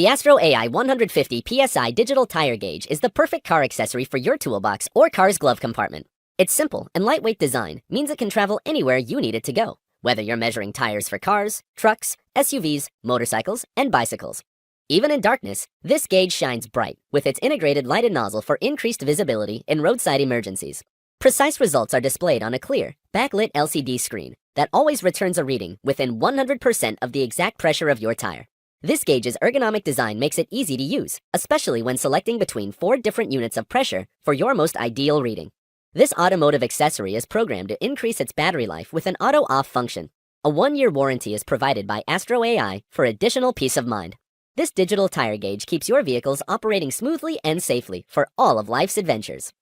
The Astro AI 150 PSI digital tire gauge is the perfect car accessory for your toolbox or car's glove compartment. Its simple and lightweight design means it can travel anywhere you need it to go, whether you're measuring tires for cars, trucks, SUVs, motorcycles, and bicycles. Even in darkness, this gauge shines bright with its integrated lighted nozzle for increased visibility in roadside emergencies. Precise results are displayed on a clear, backlit LCD screen that always returns a reading within 100% of the exact pressure of your tire. This gauge's ergonomic design makes it easy to use, especially when selecting between 4 different units of pressure for your most ideal reading. This automotive accessory is programmed to increase its battery life with an auto-off function. A 1-year warranty is provided by Astro AI for additional peace of mind. This digital tire gauge keeps your vehicles operating smoothly and safely for all of life's adventures.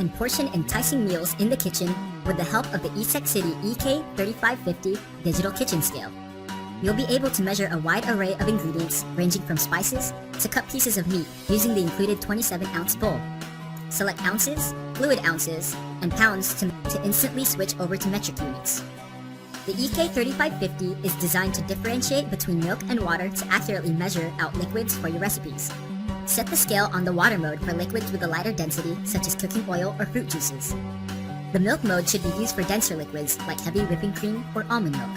can portion enticing meals in the kitchen with the help of the Unifect City EK3550 digital kitchen scale. You'll be able to measure a wide array of ingredients ranging from spices to cut pieces of meat using the included 27-ounce bowl. Select ounces, fluid ounces, and pounds to instantly switch over to metric units. The EK3550 is designed to differentiate between milk and water to accurately measure out liquids for your recipes. Set the scale on the water mode for liquids with a lighter density, such as cooking oil or fruit juices. The milk mode should be used for denser liquids like heavy whipping cream or almond milk.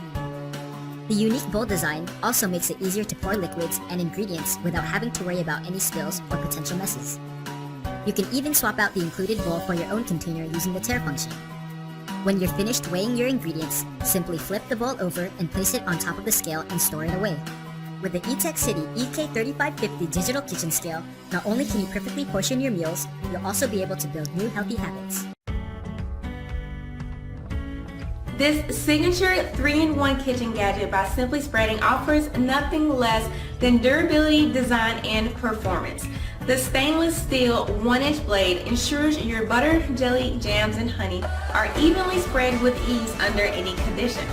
The unique bowl design also makes it easier to pour liquids and ingredients without having to worry about any spills or potential messes. You can even swap out the included bowl for your own container using the tare function. When you're finished weighing your ingredients, simply flip the bowl over and place it on top of the scale and store it away. With the Unifect City EK3550 digital kitchen scale, not only can you perfectly portion your meals, you'll also be able to build new healthy habits. This signature 3-in-1 kitchen gadget by Simply Spreading offers nothing less than durability, design, and performance. The stainless steel 1-inch blade ensures your butter, jelly, jams, and honey are evenly spread with ease under any condition.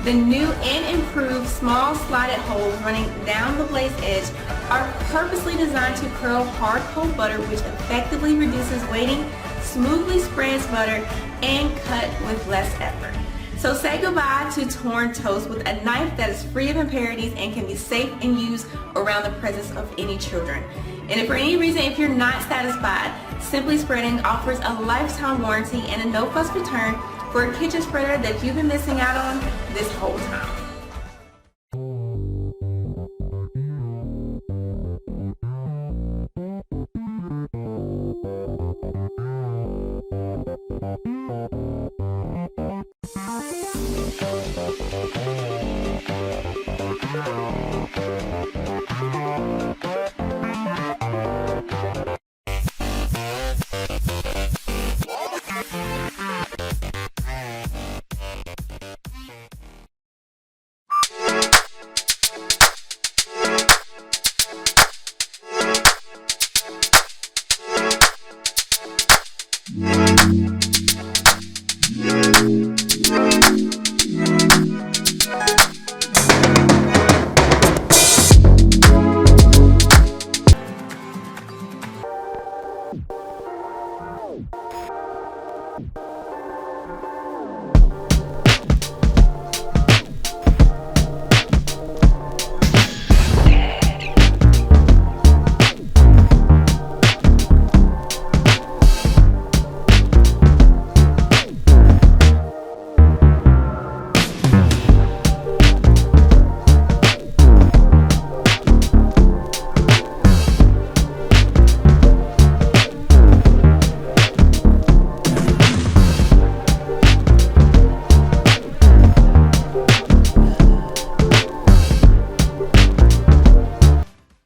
The new and improved small slotted holes running down the blade's edge are purposely designed to curl hard cold butter, which effectively reduces weighting, smoothly spreads butter, and cut with less effort. So say goodbye to torn toast with a knife that is free of impurities and can be safe and used around the presence of any children. And if for any reason, if you're not satisfied, Simply Spreading offers a lifetime warranty and a no-fuss return for a kitchen spreader that you've been missing out on this whole time.